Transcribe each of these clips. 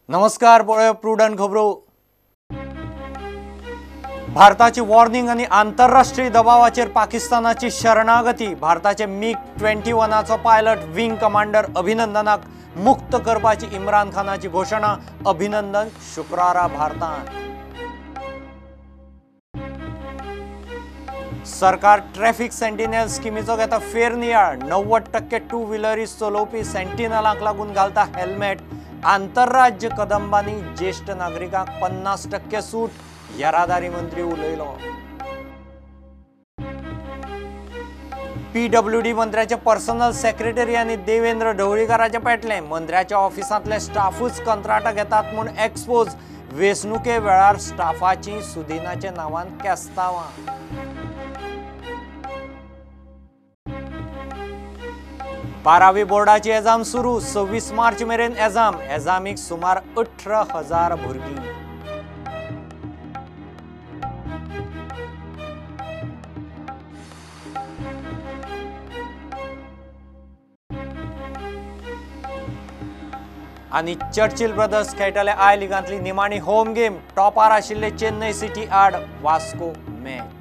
नमस्कार. पळय प्रुडंट खबरो. भारताची वॉर्निंग आणि आंतरराष्ट्रीय दबावाचेर पाकिस्तानाची शरणागती. भारताचे MiG-21 पायलट विंग कमांडर अभिनंदनाक मुक्त करपाची इम्रान खानाची घोषणा. अभिनंदन शुक्रारा भारतान. सरकार ट्रॅफिक सेंटिनल स्किमीचो घेता फेरनियाळ. 90% टू व्हीलरीज चलोवपी सेंटिनलांक लागून घालता हेल्मेट. आंतरराज्य कदंबांनी ज्येष्ठ नागरिकांक 50% सूट. येरादारी मंत्री उलयलो. PWD मंत्र्याचे पर्सनल सेक्रेटरी आनी देवेंद्र ढवळीकाराचे पेटले. मंत्र्याच्या ऑफिसांतले स्टाफूच कंत्राटां घेतात म्हूण एक्सपोज. वेंचणुके वेळार स्टाफाची सुदिनाचे नांवान केस्तांवां. बारावी बोर्डाची एग्जाम सुरू. 26 मार्च मेरेन एग्जामीक सुमार 18,000 भुरगीं. आनी चर्चिल ब्रदर्स खेळटले आय लिगांतली निमाणी होम गेम. टॉपार आशिल्ले चेन्नई सिटी आड वास्को मॅच.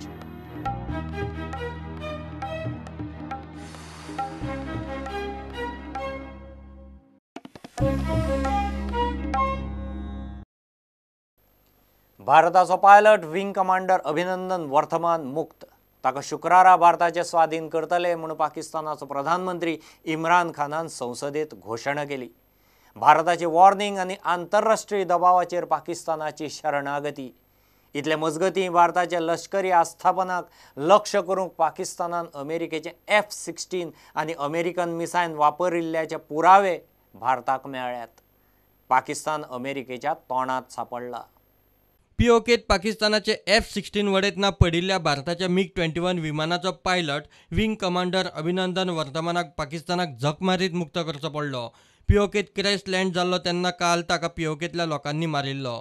भारताचो पायलट विंग कमांडर अभिनंदन वर्तमान मुक्त. ताका शुक्रारा भारताचे स्वाधीन करतले म्हूण पाकिस्तानाचो प्रधानमंत्री इम्रान खानान संसदेत घोषणा केली. भारताची वॉर्निंग आनी आंतरराष्ट्रीय दबावाचेर पाकिस्तानाची शरणागती. इतले मजगतीं भारताच्या लष्करी आस्थापनाक लक्ष करूंक पाकिस्तानान अमेरिकेचे F-16 आनी अमेरिकन मिसायल वापरिल्ल्याचे पुरावे भारताक मेळ्ळ्यात. पाकिस्तान अमेरिकेच्या तोंडात सापडला. POKत पाकिस्तानाचे F-16 वडयतना पडिल्ल्या भारताच्या MiG-21 विमानाचो पायलट विंग कमांडर अभिनंदन वर्तमानाक पाकिस्तानाक झक मारीत मुक्त करचो पडलो. POKत क्रॅश लँड जाल्लो तेन्ना काल ताका POKतल्या लोकांनी मारिल्लो.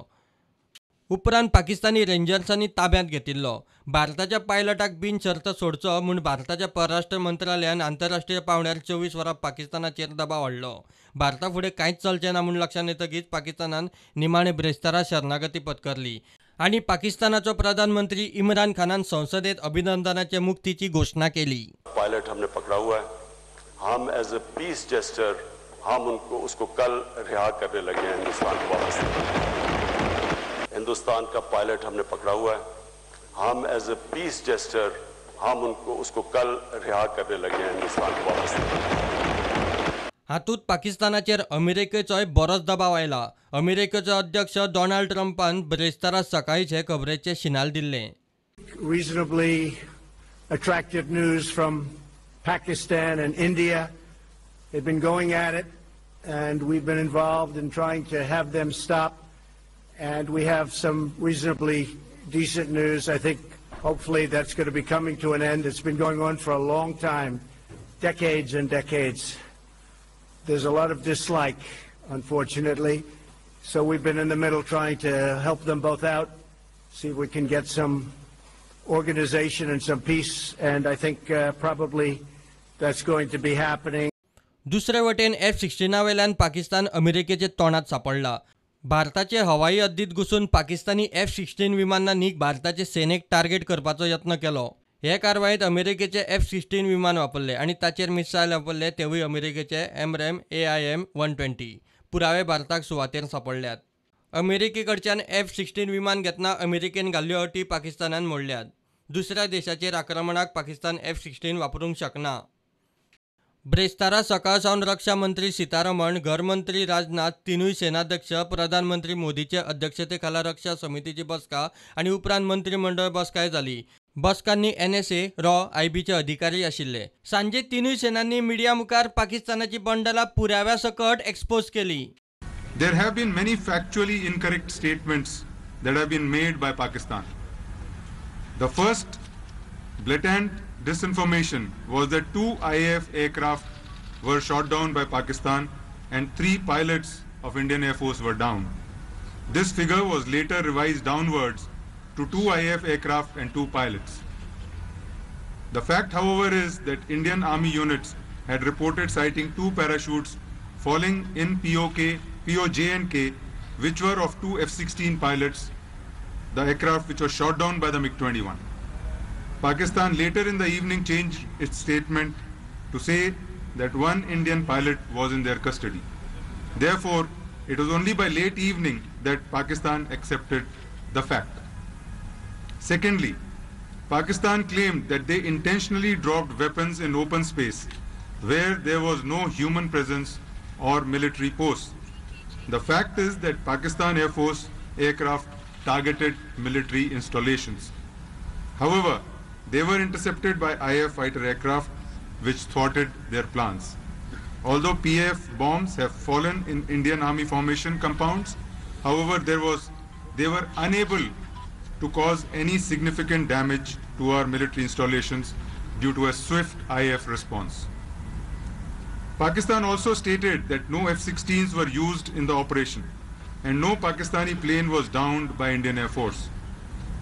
उपरांत पाकिस्तानी रेंजर्सांनी ताब्यांत घेतिल्लो. भारताच्या पायलटाक बिनशर्त सोडचो म्हूण भारताच्या परराष्ट्र मंत्रालयान आंतरराष्ट्रीय पावंड्यार 24 वरां पाकिस्तानाचेर दबाव हाडलो. भारता फुडें कांयच चलचें ना म्हूण लक्षांत येतकीच पाकिस्तानान निमाणे ब्रेस्तारा शरणागती पत्करली आनी पाकिस्तानाचो प्रधानमंत्री इम्रान खानान संसदेत अभिनंदनाचे मुक्तीची घोषणा केली. पायलट हमने पकड़ा हुआ है. हम एज ए पीस जेस्टर हम उसको कल रिहा करने लगे हैं हिंदुस्तान को वापस. हिंदुस्तान का पायलट हमने पकड़ा हुआ है. हम एज ए पीस जेस्टर हम उसको कल रिहा करने लगे हैं हिंदुस्तान को वापस. हातूंत पाकिस्तानाचेर अमेरिकेचोय बरोच दबाव आयला. अमेरिकेचो अध्यक्ष डोनाल्ड ट्रम्पान ब्रेस्तारा सकाळीच हे खबरेचे शिनाल दिल्ले. Reasonably attractive news from Pakistan and India. They've been going at it, and we've been involved in trying to have them stop. And we have some reasonably decent news. I think hopefully that's going to be coming to an end. It's been going on for a long time, decades and decades. There's a lot of dislike, unfortunately. So we've been in the middle trying to help them both out, see if we can get some organization and some peace. And I think probably that's going to be happening. दुसरे वटेन F-16 वेल्यान पाकिस्तान अमेरिकेचे तोंडात सापडला. भारताचे हवाई हद्दीत घुसून पाकिस्तानी F-16 विमानांनी भारताचे सेनेक टार्गेट करपाचो यत्न केलो. हे कारवायेंत अमेरिकेचे F-16 विमान वापरले आनी ताचेर मिसायल वापरले, तेवूय अमेरिकेचे AMRAAM AIM-120. पुरावे भारताक सुवातेर सापडल्यात. अमेरिके कडच्यान F-16 विमान घेतना अमेरिकेन घाल्ल्यो अटी पाकिस्तानान मोडल्यात. दुसऱ्या देशाचेर आक्रमणाक पाकिस्तान F-16 वापरूंक शकना. ब्रेस्तारा सकाळ सावन रक्षा मंत्री सीतारमण, घरमंत्री राजनाथ, तिनूय सेनाध्यक्ष, प्रधानमंत्री मोदीचे अध्यक्षते खाला रक्षा समितीची बसका आनी उपरांत मंत्रिमंडळ बसकाय जाली. बसकांनी NSA, रॉ, IBचे अधिकारी आशिल्ले. सांजे तिनूय सेनांनी मिडिया मुखार पाकिस्तानाची बंडलां पुराव्या सकट एक्सपोज केली. There have been many factually incorrect statements that have been made by Pakistan. The first blatant disinformation was that 2 IAF aircraft were shot down by Pakistan and 3 pilots of Indian Air Force were down. This figure was later revised downwards to 2 IAF aircraft and 2 pilots. The fact, however, is that Indian Army units had reported sighting 2 parachutes falling in POJ&K which were of two F-16 pilots, the aircraft which was shot down by the MiG-21. Pakistan later in the evening changed its statement to say that one Indian pilot was in their custody. Therefore, it was only by late evening that Pakistan accepted the fact. Secondly, Pakistan claimed that they intentionally dropped weapons in open space where there was no human presence or military posts. The fact is that Pakistan Air Force aircraft targeted military installations. However, they were intercepted by IAF fighter aircraft which thwarted their plans. Although PAF bombs have fallen in Indian Army formation compounds, however, they were unable to cause any significant damage to our military installations due to a swift IAF response. Pakistan also stated that no F-16s were used in the operation and no Pakistani plane was downed by Indian Air Force.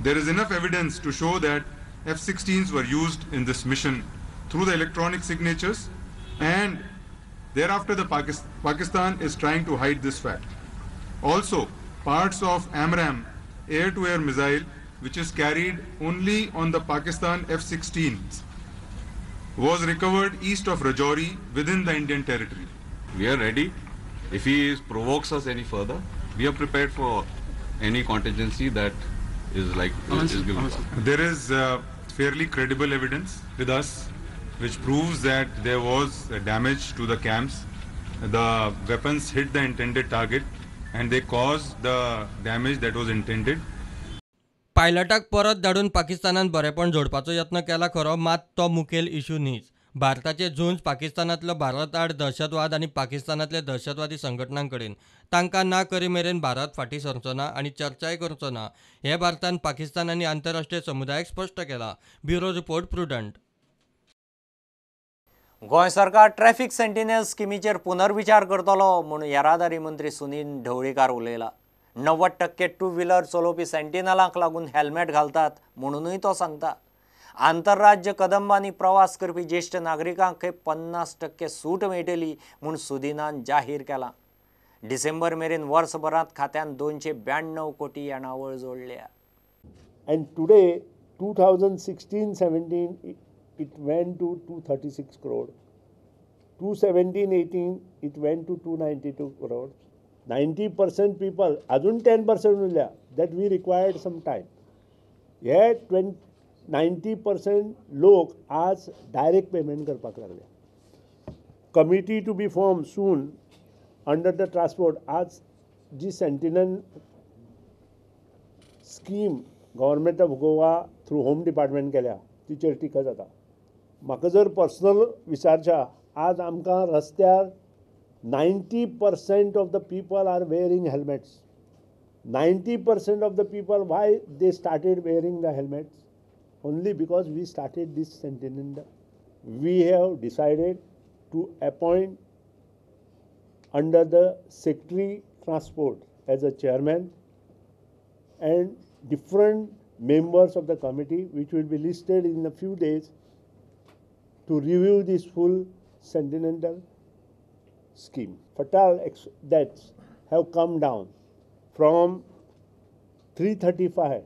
There is enough evidence to show that F-16s were used in this mission through the electronic signatures, and thereafter the Pakistan is trying to hide this fact. Also, parts of AMRAAM air-to-air missile, which is carried only on the Pakistan F-16s, was recovered east of Rajouri within the Indian territory. We are ready. If he provokes us any further, we are prepared for any contingency that is given. There is fairly credible evidence with us which proves that there was damage to the camps. The weapons hit the intended target and they caused the damage that was intended. पायलटाक परत धाडून पाकिस्तानान बरेपण जोडपाचो यत्न केला खरो, मात तो मुखेल issue न्हीच. भारताचे झुंज पाकिस्तानांतलो भारत आड दहशतवाद आनी पाकिस्तानांतल्या दहशतवादी संघटनांकडेन तांकां ना करी मेरेन भारत फाटीं सरचो ना आनी चर्चाय करचो ना हें भारतान पाकिस्तान आनी आंतरराष्ट्रीय समुदायाक स्पश्ट केलां. Bureau report prudent. गोंय सरकार ट्रॅफिक सेंटिनल स्किमीचेर पुनर्विचार करतलो म्हूण येरादारी मंत्री सुनील ढवळीकार उलयला. 90% टू व्हिलर चलोवपी सेंटिनलांक लागून हेल्मेट घालतात म्हणूनय तो सांगता. आंतरराज्य कदंबांनी प्रवास करपी ज्येष्ठ नागरिकांक 50% सूट मेळटली म्हूण सुदिनान जाहीर केलां. डिसेंबर मेरेन वर्सभरांत खात्यान 292 कोटी येणावळ जोडल्या. And today, 2016-17, it went to 236 crore. 2017-18, it went to 292 crore. 90% people, अजून 10% उरल्या, that we required some time. हे 90% लोक आज डायरेक्ट पेमेंट करपाक लागले. Committee to be form soon under the transport. आज जी sentinel scheme government of Goa through home department केल्या तिचेर टिका जाता. म्हाका जर पर्सनल विचारच्या, आज आमकां रस्त्यार 90% of the people are wearing helmets. 90% of the people, why they started wearing the helmets? Only because we started this sentinel. We have decided to appoint under the Secretary Transport as a chairman and different members of the committee which will be listed in a few days to review this full sentinel scheme. Fatal deaths have come down from 335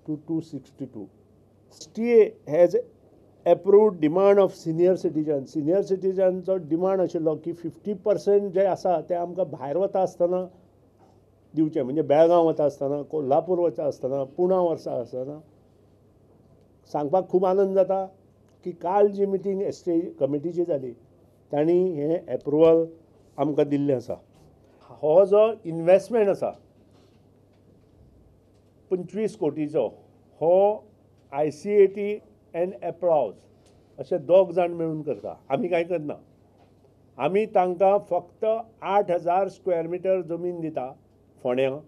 to 262. STA has approved demand of senior citizens. Senior citizens demand आशिल्लो की 50% जे आसा ते आमकां भायर वता आसतना दिवचे. म्हणजे बेळगांव वता आसतना, कोल्हापूर वता आसतना, पुणा वता आसतना. सांगपाक खूब आनंद जाता की काल जी मिटींग STA कमिटीची जाली तांणी हें एप्रुवल आमकां दिल्लें आसा. हो जो इन्वेस्टमेंट आसा 25 कोटीचो, हो ICAT एंड एप्लॉज अशे दोग जाण मेळून करता. आमी कांय करना. आमी तांकां फक्त 8,000 स्क्वेअर मिटर जमीन दिता फोंड्यां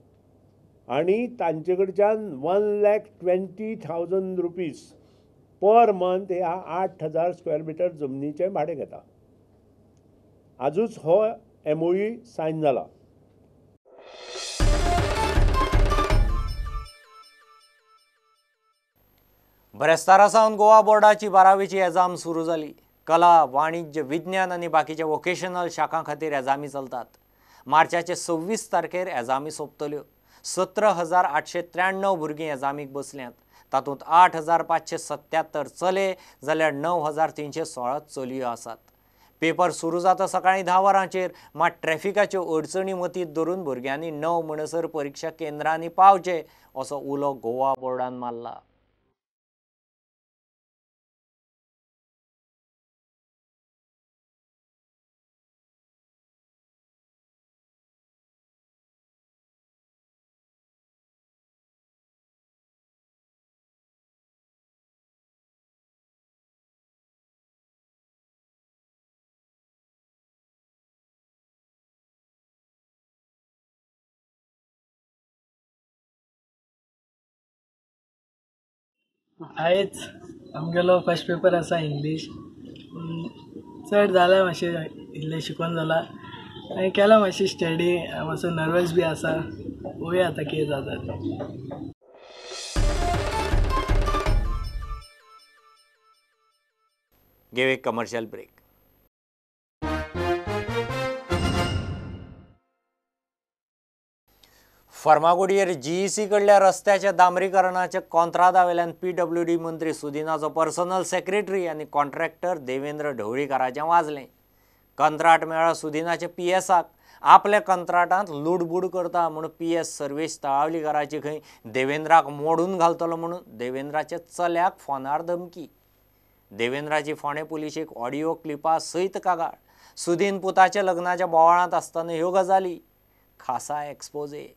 आनी तांचे कडच्यान 1,20,000 रुपीज पर मंथ ह्या 8,000 स्क्वेअर मिटर जमनीचें भाडें घेता. आजूच हो MOU सायन जाला. बरेस्तारा सावन गोवा बोर्डाची 12वीची एग्जाम सुरू जाली. कला, वाणिज्य, विज्ञान आनी बाकीच्या वोकेशनल शाखां खातीर एग्जामी चलतात. मार्चाचे 26 तारखेर एजामी सोंपतल्यो. 17,893 भुरगीं एजामीक बसल्यांत. तातूंत 8,577 चले जाल्यार 9,316 चलयो आसात. पेपर सुरू जाता सकाळीं 10 वरांचेर. मात ट्रॅफिकाच्यो अडचणी मतींत धरून भुरग्यांनी 9 म्हणसर परीक्षा केंद्रांनी पावचे असो उलो गोवा बोर्डान मारला. आयज आमगेलो फर्स्ट पेपर आसा इंग्लीश. चड जाला मातशें इल्लें शिकून जाला आनी केला मातशी स्टडी. मातसो नर्वस बी आसा. पळोवया आतां कितें जाता तें. घेव एक कमर्शियल ब्रेक. फर्मागुडयेर GEC कडल्या रस्त्याच्या डांबरीकरणाच्या कंत्राटावेल्यान PWD मंत्री सुदिनाचो पर्सनल सेक्रेटरी आनी कॉन्ट्रॅक्टर देवेंद्र ढवळीकाराचें वाजलें. कंत्राट मेळ्ळा सुदिनाचे PSक. आपल्या कंत्राटांत लुडबूड करता म्हणून PS सर्वेश तळावलीकाराची खंय देवेंद्राक मोडून घालतलो म्हणून देवेंद्राच्या चल्याक फोनार धमकी. देवेंद्राची फोंडे पुलिशेक ऑडिओ क्लिपा सयत कागाळ. सुदीन पुताच्या लग्नाच्या बोवाळांत आसतना ह्यो गजाली. खासा एक्सपोजे.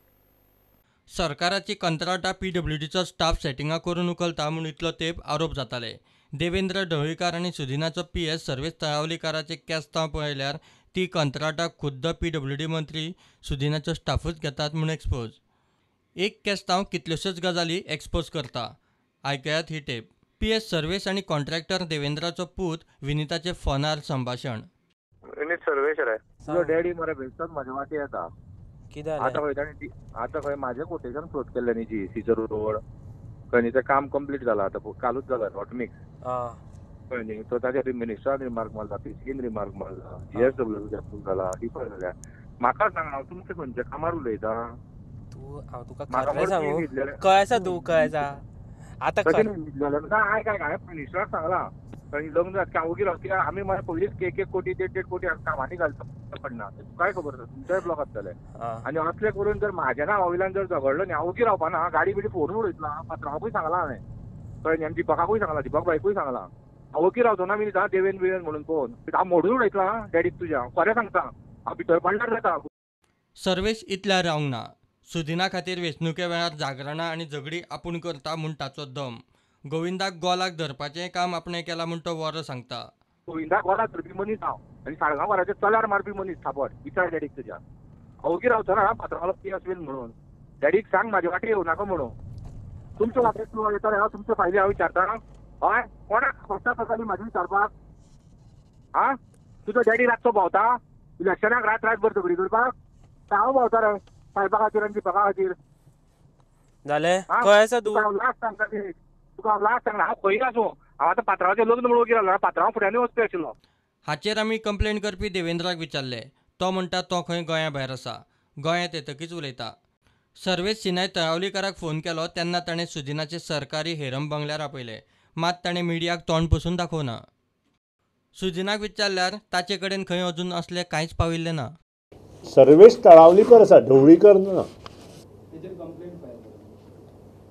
सरकाराची कंत्राटां PWDचो स्टाफ सेटिंगां करून उखलता म्हूण इतलो तेंप आरोप जाताले. देवेंद्र ढवळीकार आनी सुदिनाचो PS सर्वेश तळावलीकाराचे केस्तांव पळयल्यार ती कंत्राटां खुद्द PWD मंत्री सुदिनाचो स्टाफूच घेतात म्हूण एक्सपोज. एक केस्तांव कितल्योश्योच गजाली एक्सपोज करता. आयकयात ही टेप. PS सर्वेश आनी कॉन्ट्रॅक्टर देवेंद्राचो पूत विनिताचे फोनार संभाशण. विनीत सर्वेश रे, तुजो डॅडी मरे बेश्टोच म्हाजे वाटी येता. आतां खंय म्हाजें कोटेशन क्लोज केल्लें न्ही GECचो रोड. खंय न्ही तें काम कंप्लीट जालां आतां कालूच जालां हॉट मिक्स. कळ्ळें न्ही. सो ताचेर मिनिस्टरान रिमार्क मारला, PCन रिमार्क मारला, GSW अप्रूव जाला. ही पळय जाल्यार म्हाका सांग, हांव तुमचे खंयच्या कामार उलयतां? हांव तुका खरें सांगू, कळ्ळें आसा तूं, कळ्ळें आसा. आतां हांवें मिनिस्टराक सांगलां खंय लग्न जाता ओगी रावता कित्याक आमी मरे पयलींच 1 कोटी 1.5 कोटी कामांनी घालता पडना. काय खबर आसा तुमच्याय ब्लॉक आसतले. आनी असले करून जर म्हाज्या नांवा वयल्यान जर झगडलो न्ही, हांव ओगी रावपाना. गाडी बिडी फोडून उडयतलो. पात्रांवाकूय सांगलां हांवें. कळ्ळें न्ही. आनी दिपकाकूय सांगलां, दीपक बायकूय सांगलां. हांव ओगी रावचो ना मिनिट देवेन बिवेन म्हणून पळोवन. हांव मोडून उडयतलो डॅडीक तुज्या. खरें सांगता, हांव भितर पडल्यार जाता. सर्वेश इतल्या रावंक ना. सुदिना खातीर वेंचणुके वेळार जागरणां आनी झगडी आपूण करता म्हूण ताचो दम. गोविंदाक गोलाक धरपाचें काम आपणें केलां म्हूण तो वरो सांगता. गोविंदाक गोलाक धरपी मनीस हांव आनी साळगांवकाराच्या चल्यार मारपी मनीस थापट. विचार डॅडीक तुज्या. हांव ओगी रावचो ना पात्रावालो PS बीन म्हणून. डॅडीक सांग म्हाजे वाटेर येवं नाका म्हणून. तुमच्या वाटेर तूं येता हांव तुमचे फायदे हांव विचारता. हय, कोणाक फस्टा सकाळी म्हाजे विचारपाक? तुजो डॅडी रातचो भोंवता इलेक्शनाक रातभर झगडी करपाक? हांव भोंवता रे साहेबा खातीर आनी दिपका खातीर. जालें, कळ्ळें आसा तूं. लास्ट सांगता तुका लास्ट सांगला. हांव खंय आसूं, हांव आतां पात्रांवाचें लग्न म्हणून ओगी रावलो. पात्रांवा फुड्यांनी वचपी आशिल्लो. हाचेर आमी कंप्लेंट करपी देवेंद्राक विचारले. तो म्हणटा तो खंय गोंया भायर आसा. गोंयांत येतकीच उलयता. सर्वेश सिनाय तळावलीकाराक फोन केलो तेन्ना ताणें सुदिनाचे सरकारी हेरम बंगल्यार आपयले. मात ताणें मिडियाक तोंड पसून दाखोवना. सुदिनाक विचारल्यार ताचे कडेन खंय अजून असलें कांयच पाविल्लें ना. सर्वेश तळावलीकर आसा, ढवळीकर ना.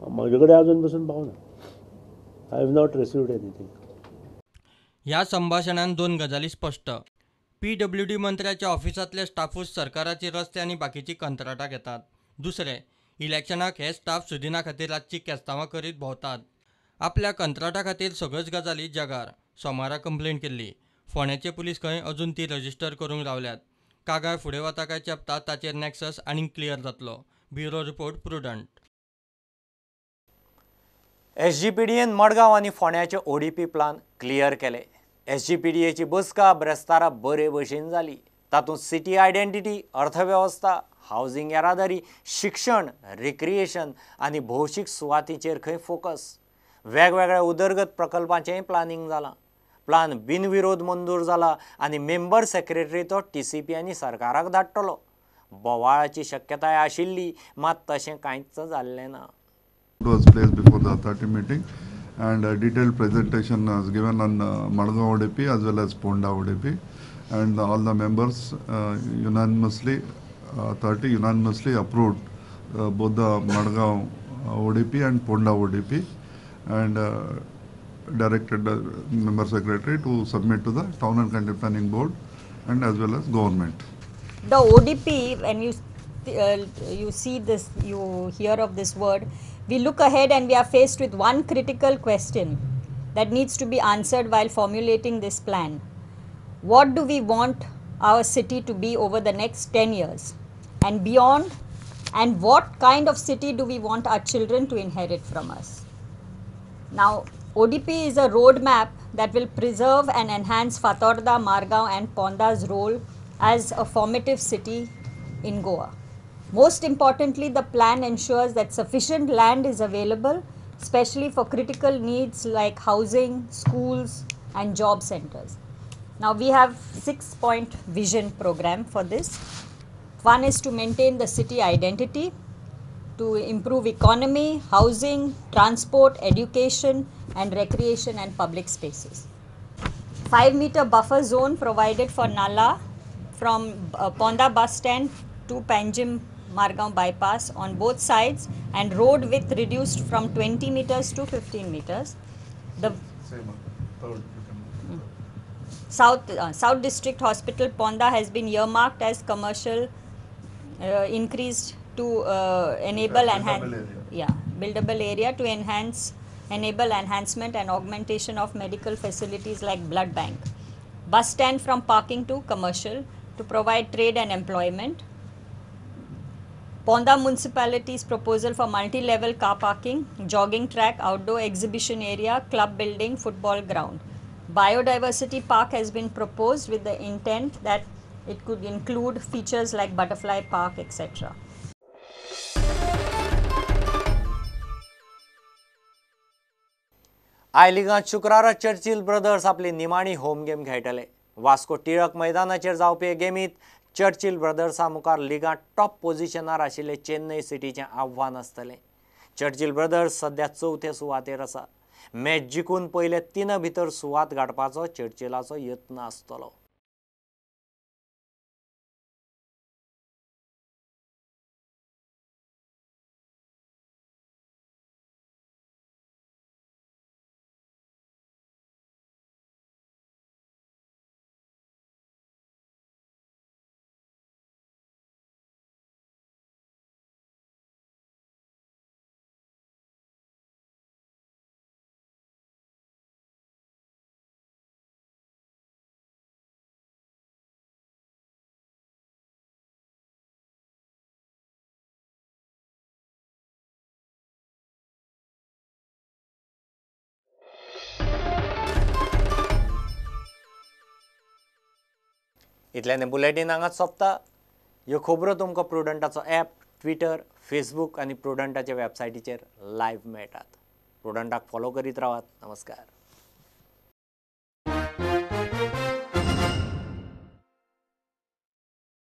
म्हजे कडेन अजून पसून पावना. I have not received anything. ह्या संभाशणान 2 गजाली स्पश्ट. PWD मंत्र्याच्या ऑफिसांतले स्टाफूच सरकाराची रस्ते आनी बाकीची कंत्राटां घेतात. दुसरें, इलेक्शनाक हे स्टाफ सुदिना खातीर रातची केस्तांवां करीत भोंवतात. आपल्या कंत्राटा खातीर सगळ्योच गजाली जगार. सोमारा कंप्लेंट केल्ली. फोंड्याचे पुलीस खंय अजून ती रजिस्टर करूंक रावल्यात. कागाळ फुडें वता काय चेपता ताचेर नॅक्सस आनीक क्लियर जातलो. Bureau report prudent. SGPDन मडगांव आनी फोंड्याचे ODP प्लान क्लियर केले. SGPDची बसका ब्रेस्तारा बरे भशेन जाली. तातूंत सिटी आयडेंटिटी, अर्थवेवस्था, हावजिंग येरादारी, शिक्षण, रिक्रिएशन आनी भौशीक सुवातींचेर खंय फोकस. वेगवेगळ्या उदरगत प्रकल्पांचेंय प्लानिंग जालां. प्लान बिनविरोध मंजूर जाला आनी मेंबर सेक्रेटरी तो TCP आनी सरकाराक धाडटलो. बोवाळाची शक्यताय आशिल्ली, मात तशें कांयच जाल्लें ना. It was placed before the authority meeting, and a detailed presentation was given on Madgaon ODP as well as Ponda ODP, and all the members unanimously, authority unanimously approved both the Madgaon ODP and Ponda ODP, and directed the member secretary to submit to the Town and Country Planning Board and as well as government. The ODP, when you see this, you hear of this word, we look ahead and we are faced with one critical question that needs to be answered while formulating this plan. What do we want our city to be over the next 10 years and beyond, and what kind of city do we want our children to inherit from us? Now, ODP is a roadmap that will preserve and enhance Fatorda, Margaon and Ponda's role as a formative city in Goa. Most importantly, the plan ensures that sufficient land is available, especially for critical needs like housing, schools and job centers. Now we have 6-point vision program for this. One is to maintain the city identity, to improve economy, housing, transport, education and recreation and public spaces. 5-meter buffer zone provided for Nala from Ponda bus stand to Panjim Margaon bypass on both sides, and road width reduced from 20 meters to 15 meters. The South District Hospital Ponda has been earmarked as commercial increased to enable buildable area to enable enhancement and augmentation of medical facilities like blood bank. Bus stand from parking to commercial to provide trade and employment. Ponda municipality's proposal for multi-level car parking, jogging track, outdoor exhibition area, club building, football ground. Biodiversity park has been proposed with the intent that it could include features like butterfly park, etc. आय लिगांत शुक्रारा Churchill Brothers आपली निमाणी home game खेळटले. वास्को टिळक मैदानाचेर जावपी हे गेमीत Churchill ब्रदर्सा मुखार लिगांत टॉप पोझिशनार आशिल्ले चेन्नई सिटीचें आव्हान आसतलें. चर्चिल ब्रदर्स सध्या 4थ्या सुवातेर आसा. मॅच जिखून पयले 3 भितर सुवात गाठपाचो चर्चिलाचो यत्न आसतलो. इतल्यान बुलेटीन हांगाच सोंपता. ह्यो खबरो तुमकां प्रुडंटाचो ॲप, ट्विटर, फेसबूक आनी प्रुडंटाच्या वेबसायटीचेर लायव्ह मेळटात. प्रुडंटाक फॉलो करीत रावात. नमस्कार.